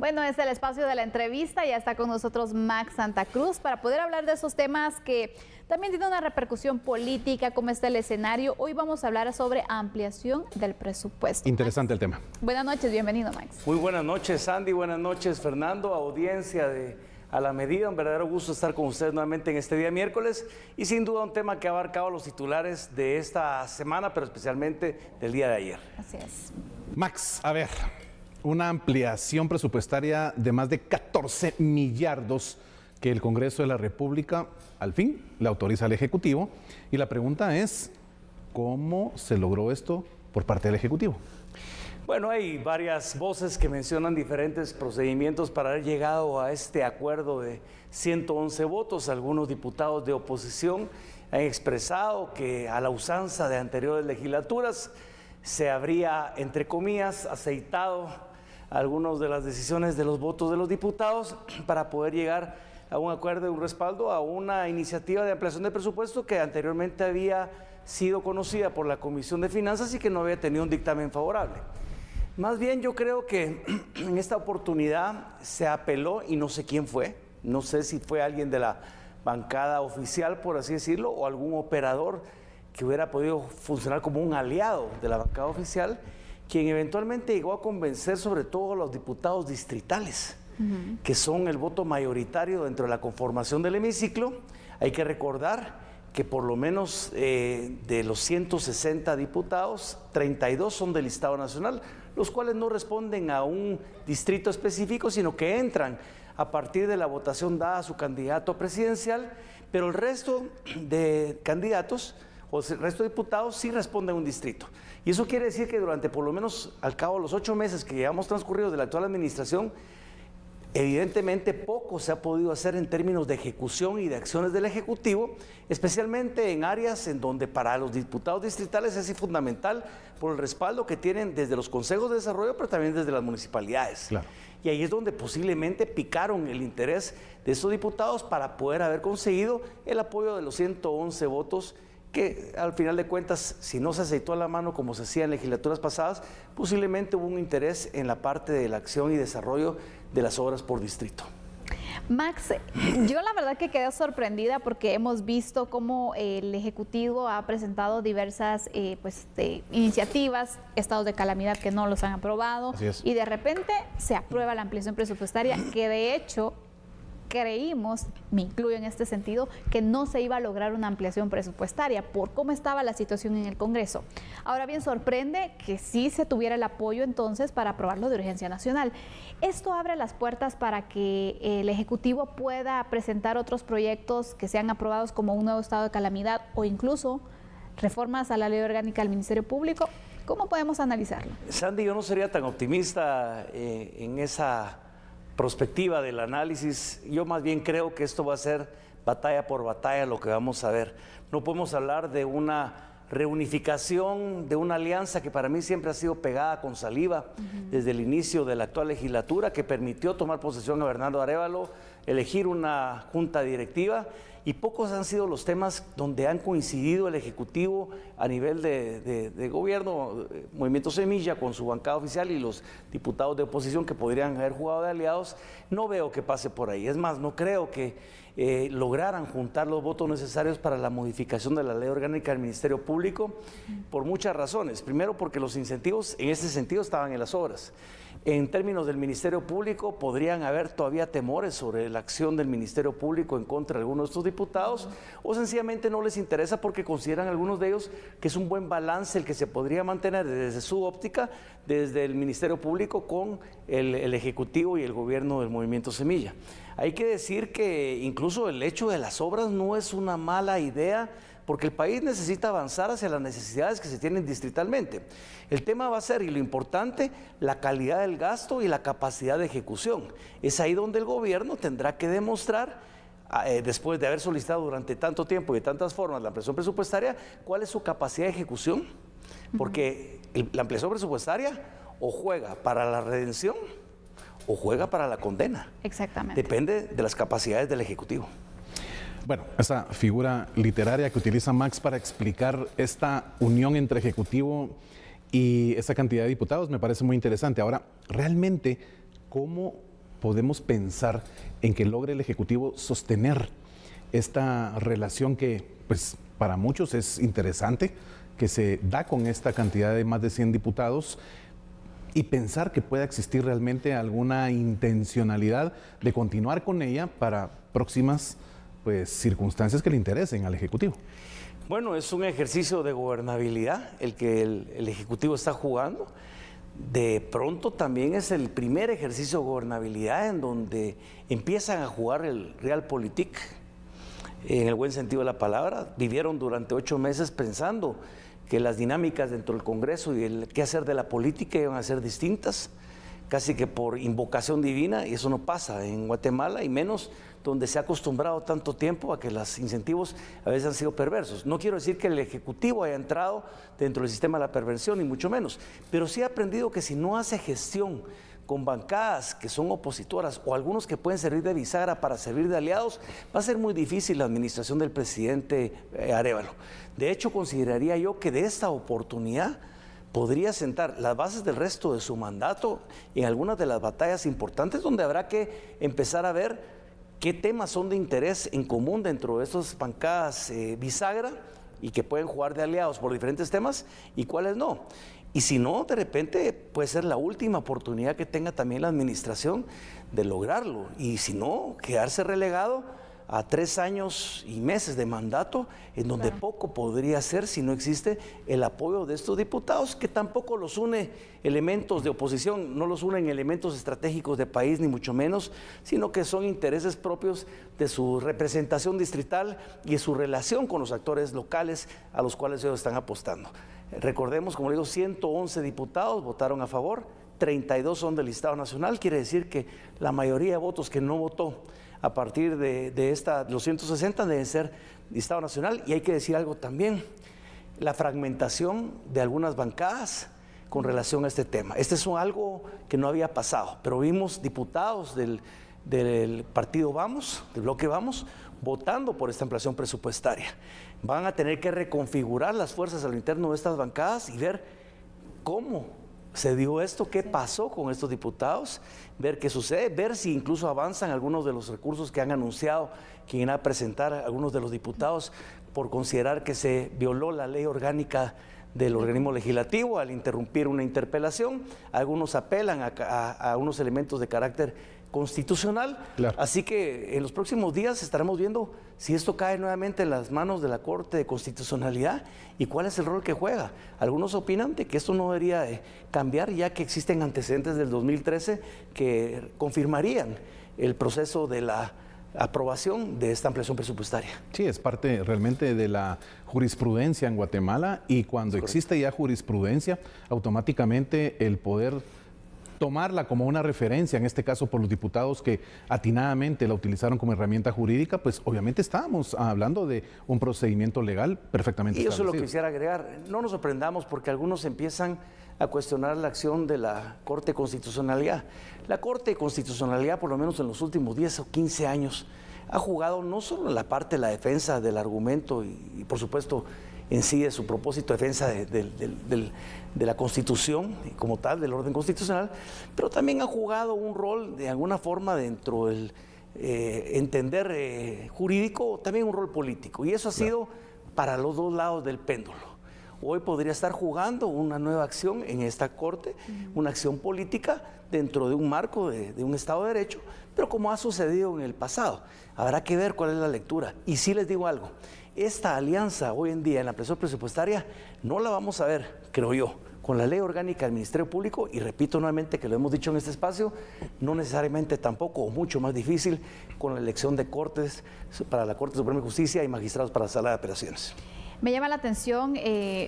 Bueno, es el espacio de la entrevista. Ya está con nosotros Max Santa Cruz para poder hablar de esos temas que también tienen una repercusión política, como está el escenario. Hoy vamos a hablar sobre ampliación del presupuesto. Interesante el tema. Buenas noches, bienvenido, Max. Muy buenas noches, Sandy. Buenas noches, Fernando, audiencia de A la Medida. Un verdadero gusto estar con ustedes nuevamente en este día miércoles y sin duda un tema que ha abarcado los titulares de esta semana, pero especialmente del día de ayer. Así es. Max, a ver, una ampliación presupuestaria de más de 14 millardos que el Congreso de la República al fin le autoriza al Ejecutivo. Y la pregunta es, ¿cómo se logró esto por parte del Ejecutivo? Bueno, hay varias voces que mencionan diferentes procedimientos para haber llegado a este acuerdo de 111 votos. Algunos diputados de oposición han expresado que a la usanza de anteriores legislaturas se habría, entre comillas, aceitado algunas de las decisiones de los votos de los diputados para poder llegar a un acuerdo y un respaldo a una iniciativa de ampliación de presupuesto que anteriormente había sido conocida por la Comisión de Finanzas y que no había tenido un dictamen favorable. Más bien yo creo que en esta oportunidad se apeló, y no sé quién fue, no sé si fue alguien de la bancada oficial, por así decirlo, o algún operador que hubiera podido funcionar como un aliado de la bancada oficial, quien eventualmente llegó a convencer sobre todo a los diputados distritales, que son el voto mayoritario dentro de la conformación del hemiciclo. Hay que recordar que por lo menos de los 160 diputados, 32 son del Estado Nacional, los cuales no responden a un distrito específico, sino que entran a partir de la votación dada a su candidato presidencial, pero el resto de candidatos o el resto de diputados sí responden a un distrito. Y eso quiere decir que durante por lo menos al cabo de los 8 meses que llevamos transcurridos de la actual administración, evidentemente poco se ha podido hacer en términos de ejecución y de acciones del Ejecutivo, especialmente en áreas en donde para los diputados distritales es fundamental por el respaldo que tienen desde los consejos de desarrollo, pero también desde las municipalidades. Claro. Y ahí es donde posiblemente picaron el interés de estos diputados para poder haber conseguido el apoyo de los 111 votos que al final de cuentas, si no se aceitó a la mano como se hacía en legislaturas pasadas, posiblemente hubo un interés en la parte de la acción y desarrollo de las obras por distrito. Max, yo la verdad que quedé sorprendida porque hemos visto cómo el Ejecutivo ha presentado diversas iniciativas, estados de calamidad que no los han aprobado, y de repente se aprueba la ampliación presupuestaria, que de hecho creímos, me incluyo en este sentido, que no se iba a lograr una ampliación presupuestaria por cómo estaba la situación en el Congreso. Ahora bien, sorprende que sí se tuviera el apoyo entonces para aprobarlo de urgencia nacional. Esto abre las puertas para que el Ejecutivo pueda presentar otros proyectos que sean aprobados como un nuevo estado de calamidad o incluso reformas a la ley orgánica del Ministerio Público. ¿Cómo podemos analizarlo? Sandy, yo no sería tan optimista en esa perspectiva del análisis. Yo más bien creo que esto va a ser batalla por batalla lo que vamos a ver. No podemos hablar de una reunificación, de una alianza que para mí siempre ha sido pegada con saliva desde el inicio de la actual legislatura, que permitió tomar posesión a Bernardo Arévalo, elegir una junta directiva, y pocos han sido los temas donde han coincidido el Ejecutivo a nivel de gobierno, Movimiento Semilla con su bancada oficial y los diputados de oposición que podrían haber jugado de aliados. No veo que pase por ahí. Es más, no creo que lograran juntar los votos necesarios para la modificación de la ley orgánica del Ministerio Público por muchas razones. Primero, porque los incentivos en este sentido estaban en las obras. En términos del Ministerio Público, podrían haber todavía temores sobre la acción del Ministerio Público en contra de algunos de estos diputados, o sencillamente no les interesa porque consideran algunos de ellos que es un buen balance el que se podría mantener desde su óptica, desde el Ministerio Público con el Ejecutivo y el gobierno del Movimiento Semilla. Hay que decir que incluso el hecho de las obras no es una mala idea, porque el país necesita avanzar hacia las necesidades que se tienen distritalmente. El tema va a ser, y lo importante, la calidad del gasto y la capacidad de ejecución. Es ahí donde el gobierno tendrá que demostrar, después de haber solicitado durante tanto tiempo y de tantas formas la ampliación presupuestaria, cuál es su capacidad de ejecución, porque la ampliación presupuestaria o juega para la redención o juega para la condena. Exactamente. Depende de las capacidades del Ejecutivo. Bueno, esa figura literaria que utiliza Max para explicar esta unión entre Ejecutivo y esa cantidad de diputados me parece muy interesante. Ahora, realmente, ¿cómo podemos pensar en que logre el Ejecutivo sostener esta relación que, pues, para muchos es interesante, que se da con esta cantidad de más de 100 diputados, y pensar que pueda existir realmente alguna intencionalidad de continuar con ella para próximas, pues, circunstancias que le interesen al Ejecutivo? Bueno, es un ejercicio de gobernabilidad el que el Ejecutivo está jugando. De pronto también es el primer ejercicio de gobernabilidad en donde empiezan a jugar el realpolitik, en el buen sentido de la palabra. Vivieron durante 8 meses pensando que las dinámicas dentro del Congreso y el qué hacer de la política iban a ser distintas, casi que por invocación divina, y eso no pasa en Guatemala, y menos donde se ha acostumbrado tanto tiempo a que los incentivos a veces han sido perversos. No quiero decir que el Ejecutivo haya entrado dentro del sistema de la perversión, ni mucho menos, pero sí ha aprendido que si no hace gestión con bancadas que son opositoras o algunos que pueden servir de bisagra para servir de aliados, va a ser muy difícil la administración del presidente Arévalo. De hecho, consideraría yo que de esta oportunidad podría sentar las bases del resto de su mandato en algunas de las batallas importantes donde habrá que empezar a ver qué temas son de interés en común dentro de estas bancadas bisagra y que pueden jugar de aliados por diferentes temas y cuáles no. Y si no, de repente puede ser la última oportunidad que tenga también la administración de lograrlo. Y si no, quedarse relegado a 3 años y meses de mandato, en donde claro, poco podría hacer si no existe el apoyo de estos diputados, que tampoco los une elementos de oposición, no los unen elementos estratégicos de país, ni mucho menos, sino que son intereses propios de su representación distrital y de su relación con los actores locales a los cuales ellos están apostando. Recordemos, como digo, 111 diputados votaron a favor, 32 son del listado nacional, quiere decir que la mayoría de votos que no votó a partir de los 160 deben ser listado nacional. Y hay que decir algo también, la fragmentación de algunas bancadas con relación a este tema. Este es algo que no había pasado, pero vimos diputados del partido Vamos, del bloque Vamos, votando por esta ampliación presupuestaria. Van a tener que reconfigurar las fuerzas a lo interno de estas bancadas y ver cómo se dio esto, qué pasó con estos diputados, ver qué sucede, ver si incluso avanzan algunos de los recursos que han anunciado que iban a presentar algunos de los diputados por considerar que se violó la ley orgánica del organismo legislativo al interrumpir una interpelación. Algunos apelan a unos elementos de carácter constitucional, claro. Así que en los próximos días estaremos viendo si esto cae nuevamente en las manos de la Corte de Constitucionalidad y cuál es el rol que juega. Algunos opinan de que esto no debería cambiar, ya que existen antecedentes del 2013 que confirmarían el proceso de la aprobación de esta ampliación presupuestaria. Sí, es parte realmente de la jurisprudencia en Guatemala, y cuando existe ya jurisprudencia, automáticamente el poder tomarla como una referencia, en este caso por los diputados que atinadamente la utilizaron como herramienta jurídica, pues obviamente estábamos hablando de un procedimiento legal perfectamente establecido. Y eso lo quisiera agregar. No nos sorprendamos porque algunos empiezan a cuestionar la acción de la Corte de Constitucionalidad. La Corte de Constitucionalidad, por lo menos en los últimos 10 o 15 años, ha jugado no solo en la parte de la defensa del argumento y por supuesto, en sí de su propósito de defensa de la Constitución como tal, del orden constitucional, pero también ha jugado un rol de alguna forma dentro del entender jurídico, también un rol político, y eso ha sido para los dos lados del péndulo. Hoy podría estar jugando una nueva acción en esta Corte, una acción política dentro de un marco de un Estado de Derecho, pero como ha sucedido en el pasado. Habrá que ver cuál es la lectura. Y sí les digo algo, esta alianza hoy en día en la ampliación presupuestaria no la vamos a ver, creo yo, con la ley orgánica del Ministerio Público, y repito nuevamente que lo hemos dicho en este espacio, no necesariamente tampoco, o mucho más difícil, con la elección de cortes para la Corte Suprema de Justicia y magistrados para la Sala de Apelaciones. Me llama la atención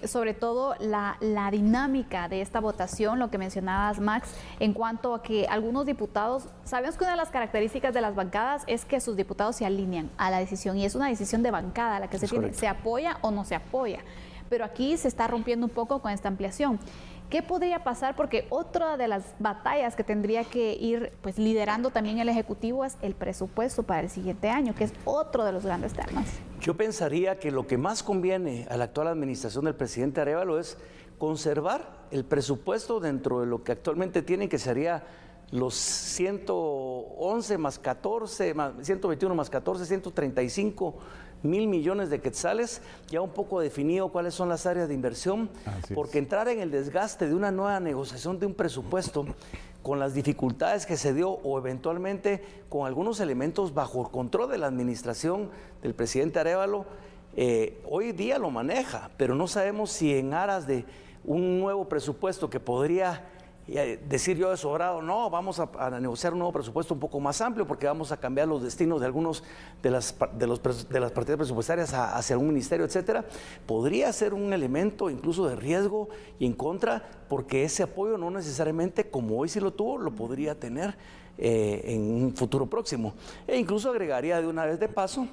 sobre todo la dinámica de esta votación, lo que mencionabas, Max, en cuanto a que algunos diputados, sabemos que una de las características de las bancadas es que sus diputados se alinean a la decisión, y es una decisión de bancada la que se tiene, se apoya o no se apoya, pero aquí se está rompiendo un poco con esta ampliación. ¿Qué podría pasar? Porque otra de las batallas que tendría que ir pues liderando también el Ejecutivo es el presupuesto para el siguiente año, que es otro de los grandes temas. Yo pensaría que lo que más conviene a la actual administración del presidente Arévalo es conservar el presupuesto dentro de lo que actualmente tienen, que sería los 100 o 111 más 14, 121 más 14, 135 mil millones de quetzales, ya un poco definido cuáles son las áreas de inversión, porque entrar en el desgaste de una nueva negociación de un presupuesto con las dificultades que se dio o eventualmente con algunos elementos bajo control de la administración del presidente Arévalo, hoy día lo maneja, pero no sabemos si en aras de un nuevo presupuesto que podría decir yo de sobrado, no, vamos a negociar un nuevo presupuesto un poco más amplio porque vamos a cambiar los destinos de algunos de las partidas presupuestarias hacia algún ministerio, etcétera, podría ser un elemento incluso de riesgo y en contra, porque ese apoyo no necesariamente, como hoy sí lo tuvo, lo podría tener en un futuro próximo. E incluso agregaría de una vez de paso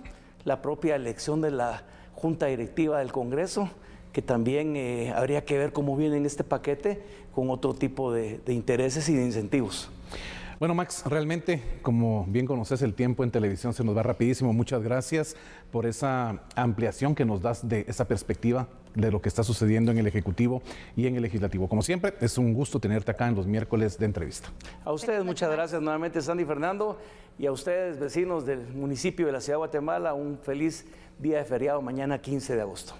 la propia elección de la Junta Directiva del Congreso, que también habría que ver cómo viene en este paquete con otro tipo de intereses y de incentivos. Bueno, Max, realmente, como bien conoces, el tiempo en televisión se nos va rapidísimo. Muchas gracias por esa ampliación que nos das de esa perspectiva de lo que está sucediendo en el Ejecutivo y en el Legislativo. Como siempre, es un gusto tenerte acá en los miércoles de entrevista. A ustedes muchas gracias nuevamente, Sandy y Fernando, y a ustedes, vecinos del municipio de la Ciudad de Guatemala, un feliz día de feriado mañana 15 de agosto.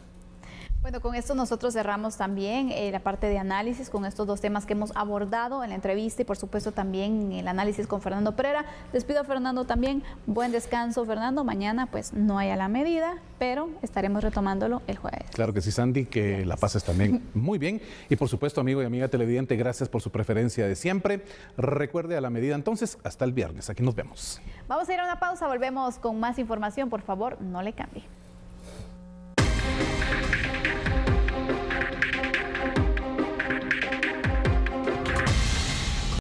Bueno, con esto nosotros cerramos también la parte de análisis con estos dos temas que hemos abordado en la entrevista y por supuesto también el análisis con Fernando Pereira. Despido a Fernando también. Buen descanso, Fernando. Mañana pues no hay a la medida, pero estaremos retomándolo el jueves. Claro que sí, Sandy, que la pases también muy bien. Y por supuesto, amigo y amiga televidente, gracias por su preferencia de siempre. Recuerde a la medida entonces, hasta el viernes. Aquí nos vemos. Vamos a ir a una pausa, volvemos con más información. Por favor, no le cambie.